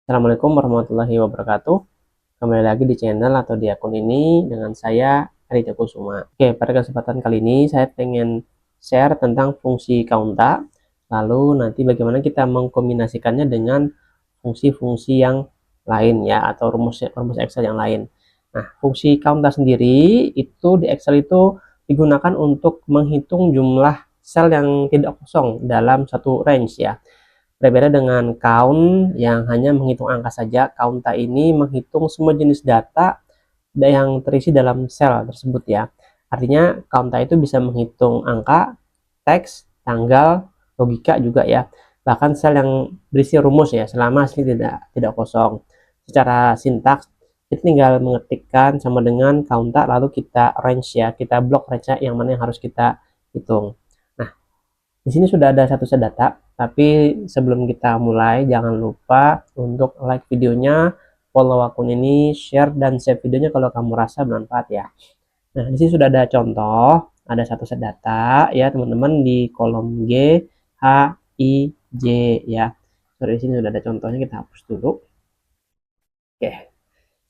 Assalamualaikum warahmatullahi wabarakatuh. Kembali lagi di channel atau di akun ini dengan saya Aditya Kusuma. Oke, pada kesempatan kali ini saya pengen share tentang fungsi kaunta. Lalu nanti bagaimana kita mengkombinasikannya dengan fungsi-fungsi yang lain ya, atau rumus Excel yang lain. Nah, fungsi kaunta sendiri itu di Excel itu digunakan untuk menghitung jumlah sel yang tidak kosong dalam satu range ya. Berbeda dengan count yang hanya menghitung angka saja, kaunta ini menghitung semua jenis data yang terisi dalam sel tersebut ya. Artinya kaunta itu bisa menghitung angka, teks, tanggal, logika juga ya. Bahkan sel yang berisi rumus ya, selama hasilnya tidak kosong. Secara sintaks kita tinggal mengetikkan sama dengan kaunta lalu kita range ya, kita blok range yang mana yang harus kita hitung. Nah, di sini sudah ada satu set data, tapi sebelum kita mulai jangan lupa untuk like videonya, follow akun ini, share dan save videonya kalau kamu rasa bermanfaat ya. Nah, di sini sudah ada contoh, ada satu set data ya teman-teman di kolom G, H, I, J ya. So, di sini sudah ada contohnya, kita hapus dulu. Oke,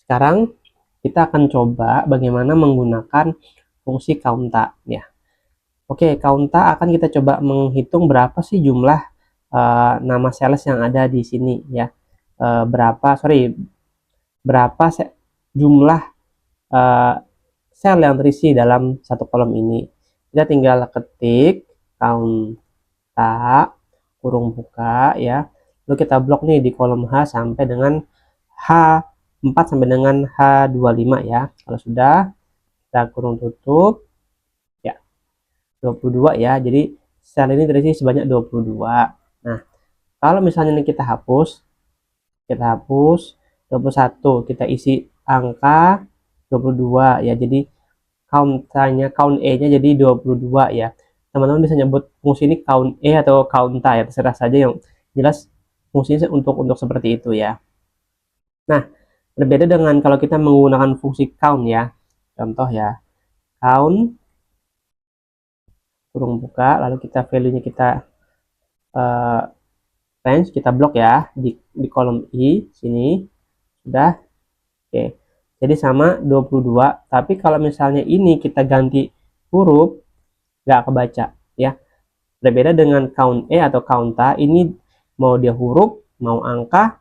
sekarang kita akan coba bagaimana menggunakan fungsi kaunta ya. Oke, kaunta akan kita coba menghitung berapa sih jumlah nama sales yang ada di sini ya. Berapa jumlah uh, sel yang terisi dalam satu kolom ini. Kita tinggal ketik kaunta kurung buka ya. Lalu kita blok nih di kolom H sampai dengan H4 sampai dengan H25 ya. Kalau sudah, kita kurung tutup ya. 22 ya, jadi sel ini terisi sebanyak 22. Nah, kalau misalnya ini kita hapus 21, kita isi angka 22 ya, jadi count E nya jadi 22 ya. Teman-teman bisa nyebut fungsi ini count E atau counta ya, terserah saja, yang jelas fungsinya untuk seperti itu ya. Nah, berbeda dengan kalau kita menggunakan fungsi count ya, contoh ya, count kurung buka lalu kita value nya kita uh, range, kita blok ya di kolom I sini sudah. Oke, jadi sama 22, tapi kalau misalnya ini kita ganti huruf nggak kebaca ya. Berbeda dengan count E atau counta, ini mau dia huruf mau angka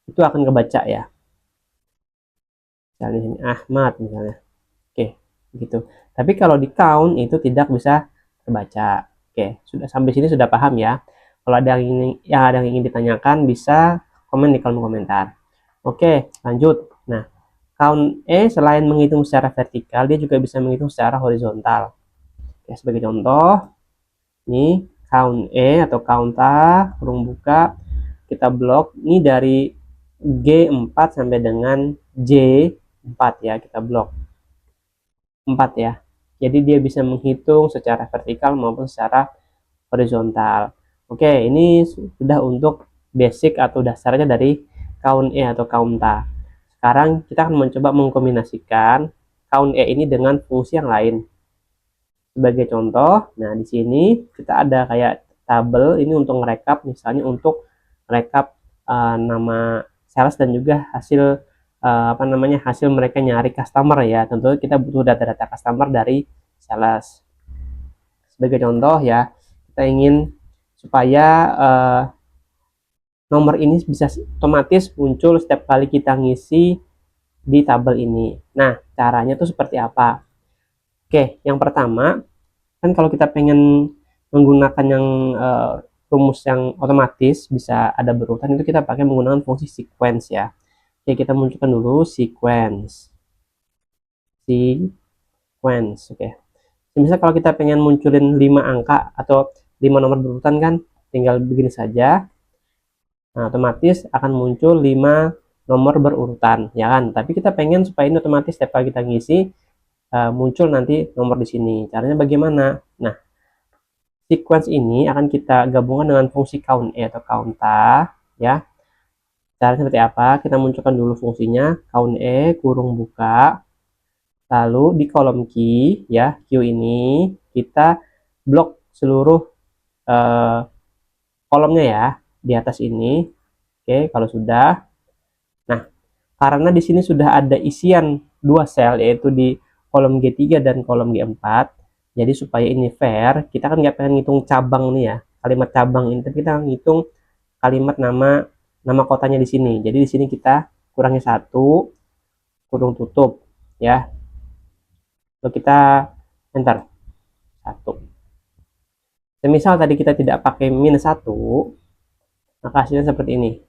itu akan kebaca ya. Misalnya ini Ahmad misalnya. Oke, gitu. Tapi kalau di count itu tidak bisa terbaca. Oke, sudah sampai sini sudah paham ya. Kalau ada yang ingin ditanyakan bisa komen di kolom komentar. Oke, lanjut. Nah, count E selain menghitung secara vertikal, dia juga bisa menghitung secara horizontal. Oke, sebagai contoh, ini count E atau counta kurung buka, kita blok ini dari G4 sampai dengan J4 ya, kita blok 4 ya. Jadi dia bisa menghitung secara vertikal maupun secara horizontal. Oke, ini sudah untuk basic atau dasarnya dari count E atau counta. Sekarang kita akan mencoba mengkombinasikan count E ini dengan fungsi yang lain. Sebagai contoh, nah di sini kita ada kayak tabel ini untuk merekap, misalnya untuk merekap nama sales dan juga hasil hasil mereka nyari customer ya. Tentu kita butuh data-data customer dari sales. Sebagai contoh ya, kita ingin supaya nomor ini bisa otomatis muncul setiap kali kita ngisi di tabel ini. Nah, caranya tuh seperti apa? Oke, yang pertama kan kalau kita pengen menggunakan yang rumus yang otomatis bisa ada berurutan, itu kita pakai menggunakan fungsi sequence ya. Oke, kita munculkan dulu sequence. Oke, misal kalau kita pengen munculin 5 angka atau 5 nomor berurutan kan tinggal begini saja. Nah, otomatis akan muncul 5 nomor berurutan ya kan, tapi kita pengen supaya ini otomatis setiap kali kita ngisi muncul nanti nomor di sini. Caranya bagaimana? Nah, sequence ini akan kita gabungkan dengan fungsi count E atau counta ya. Caranya seperti apa? Kita munculkan dulu fungsinya count E kurung buka, lalu di kolom key ya, Q ini kita blok seluruh kolomnya ya di atas ini. Oke, kalau sudah Karena di sini sudah ada isian dua sel, yaitu di kolom G3 dan kolom G4. Jadi supaya ini fair, kita kan nggak pengen ngitung cabang nih ya, kalimat cabang ini, tapi kita ngitung kalimat nama kotanya di sini. Jadi di sini kita kurangi 1, kurung tutup ya. Lalu kita enter 1. Semisal tadi kita tidak pakai -1, maka hasilnya seperti ini.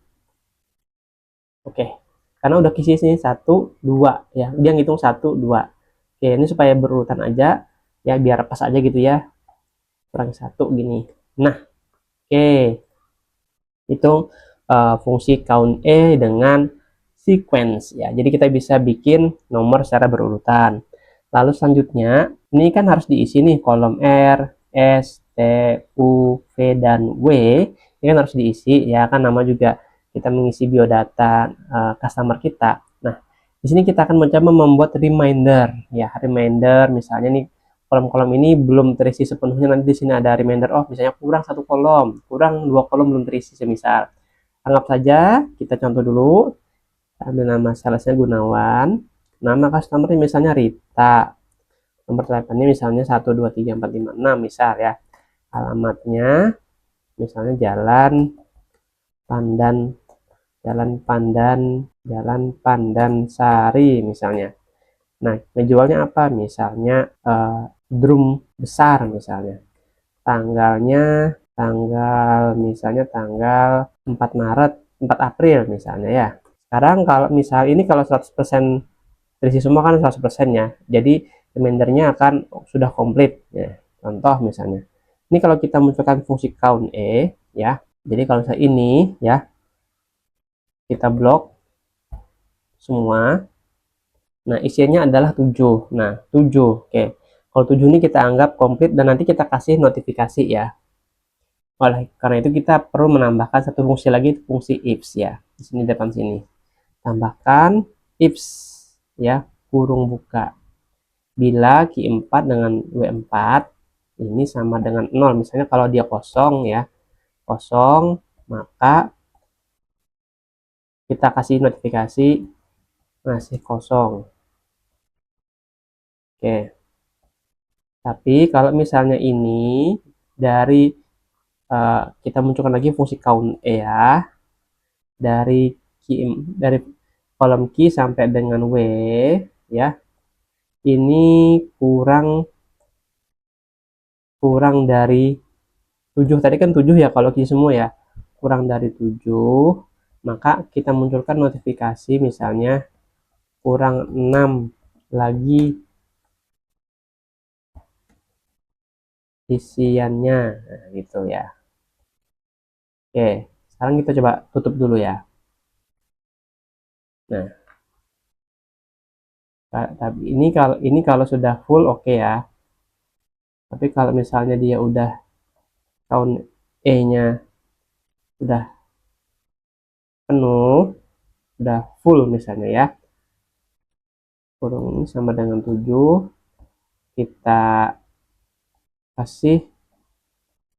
Oke, karena udah kisi sini 1, 2 ya, dia ngitung 1, 2. Oke, ini supaya berurutan aja ya, biar pas aja gitu ya, kurang 1 gini. Nah, oke, itu fungsi count dengan sequence ya, jadi kita bisa bikin nomor secara berurutan. Lalu selanjutnya ini kan harus diisi nih kolom R, S, T, U, V, dan W. Ini kan harus diisi ya, kan nama juga kita mengisi biodata customer kita. Nah, di sini kita akan mencoba membuat reminder ya, reminder misalnya nih kolom-kolom ini belum terisi sepenuhnya, nanti di sini ada reminder, oh misalnya kurang 1 kolom, kurang 2 kolom belum terisi semisal. Anggap saja kita contoh dulu, ambil nama salesnya Gunawan, nama customer misalnya Rita, nomor teleponnya misalnya 1234556 misal ya, alamatnya misalnya Pandan Jalan Pandan Sari misalnya. Nah, ngejualnya apa? Misalnya drum besar misalnya. Tanggal 4 Maret, 4 April misalnya ya. Sekarang kalau misal ini kalau 100% terisi semua kan 100% ya. Jadi remindernya akan sudah komplit ya. Contoh misalnya. Ini kalau kita munculkan fungsi count ya. Jadi kalau saya ini ya, kita blok semua. Nah, isinya adalah 7. Nah, 7. Oke. Kalau 7 ini kita anggap komplit dan nanti kita kasih notifikasi ya. Oleh karena itu kita perlu menambahkan satu fungsi lagi, fungsi ifs ya. Di sini depan sini. Tambahkan ifs ya, kurung buka. Bila Q4 dengan W4 ini sama dengan 0, misalnya kalau dia kosong ya, kosong, maka kita kasih notifikasi masih kosong. Oke. Tapi kalau misalnya ini dari kita munculkan lagi fungsi count ya, dari kolom key sampai dengan W ya, ini kurang dari 7. Tadi kan 7 ya kalau key semua ya, kurang dari 7, maka kita munculkan notifikasi misalnya kurang 6 lagi isiannya, nah, gitu ya. Oke, sekarang kita coba tutup dulu ya. Nah, tapi ini kalau sudah full oke ya. Tapi kalau misalnya dia udah count E-nya udah penuh, udah full misalnya ya, kurung ini sama dengan 7, kita kasih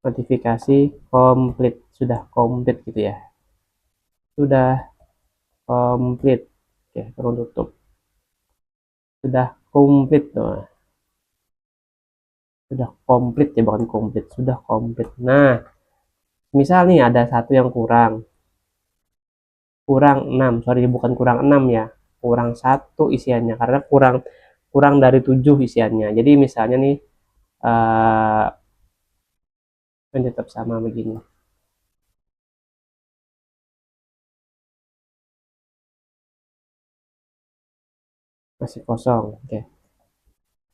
notifikasi komplit, sudah komplit gitu ya, sudah komplit. Oke, turun tutup, sudah komplit tuh, sudah komplit ya, bukan komplit, sudah komplit. Nah, misal nih ada satu yang kurang 6, sorry bukan kurang 6 ya, kurang 1 isiannya, karena kurang dari 7 isiannya. Jadi misalnya nih kan tetap sama begini, masih kosong. Oke,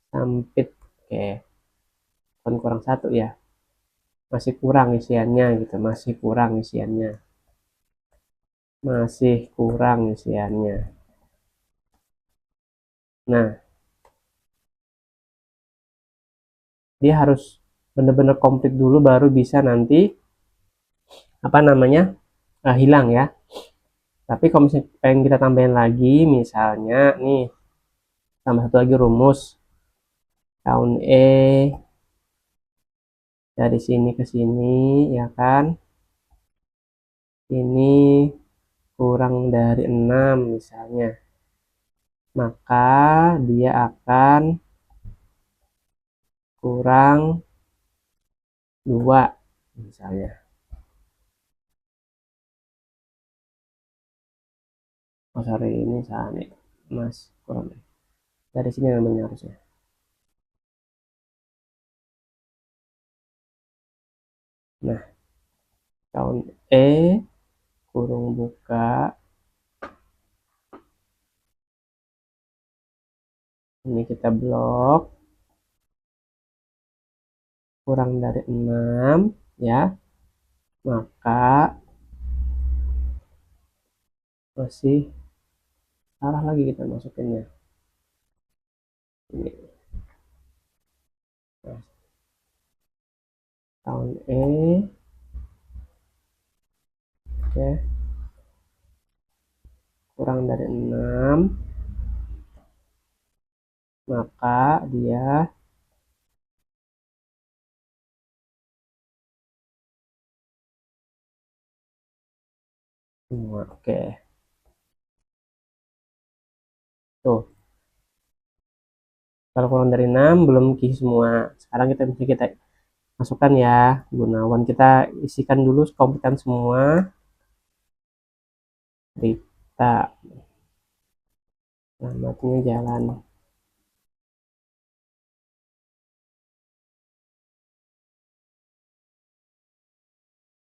sampit. Oke, kan kurang 1 ya, masih kurang isiannya gitu, masih kurang isiannya, nah dia harus benar-benar komplit dulu baru bisa nanti apa namanya hilang ya. Tapi kalau misalnya pengen kita tambahin lagi, misalnya nih tambah satu lagi rumus count dari sini ke sini ya kan, ini kurang dari 6 misalnya, maka dia akan kurang 2 misalnya. Oh sorry, ini salah nih mas, kurang dari sini namanya harusnya. Nah, count kurung buka, ini kita blok, kurang dari 6 ya, maka masih salah lagi kita masukinnya ini. Nah, tahun oke, kurang dari 6 maka dia semua. Oke, tuh kalau kurang dari 6 belum key semua. Sekarang kita masukkan ya Gunawan, kita isikan dulu kompeten semua. Rita, alamatnya jalan.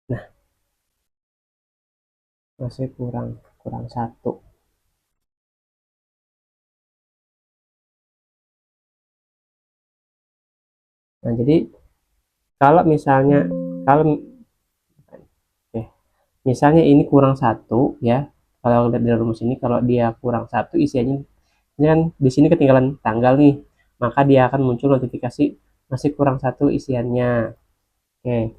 Nah, masih kurang 1. Nah, jadi kalau misalnya kalau oke, misalnya ini kurang 1 ya, kalau lihat dari rumus ini kalau dia kurang 1 isiannya, ini kan di sini ketinggalan tanggal nih, maka dia akan muncul notifikasi masih kurang 1 isiannya. Oke,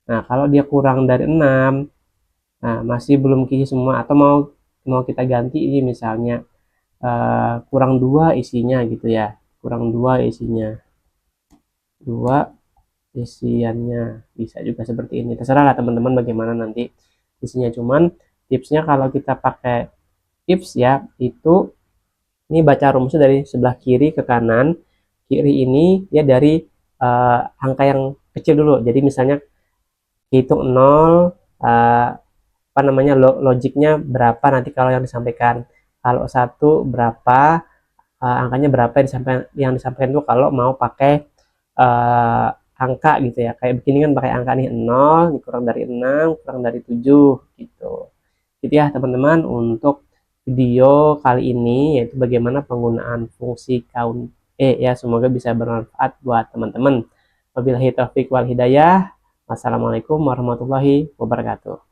nah kalau dia kurang dari 6, nah masih belum keisi semua, atau mau kita ganti ini misalnya kurang 2 isinya gitu ya, kurang 2 isinya, 2 isiannya, bisa juga seperti ini, terserah lah teman-teman bagaimana nanti isinya. Cuman tipsnya kalau kita pakai tips ya, itu ini baca rumusnya dari sebelah kiri ke kanan. Kiri ini ya dari angka yang kecil dulu, jadi misalnya hitung 0, apa namanya, logiknya berapa nanti kalau yang disampaikan, kalau 1 berapa, angkanya berapa yang disampaikan itu kalau mau pakai uh, angka gitu ya, kayak begini kan pakai angka nih, 0 kurang dari 6 kurang dari 7 gitu. Gitu ya teman-teman untuk video kali ini, yaitu bagaimana penggunaan fungsi count ya, semoga bisa bermanfaat buat teman-teman. Wabillahi taufiq wal hidayah. Wassalamualaikum warahmatullahi wabarakatuh.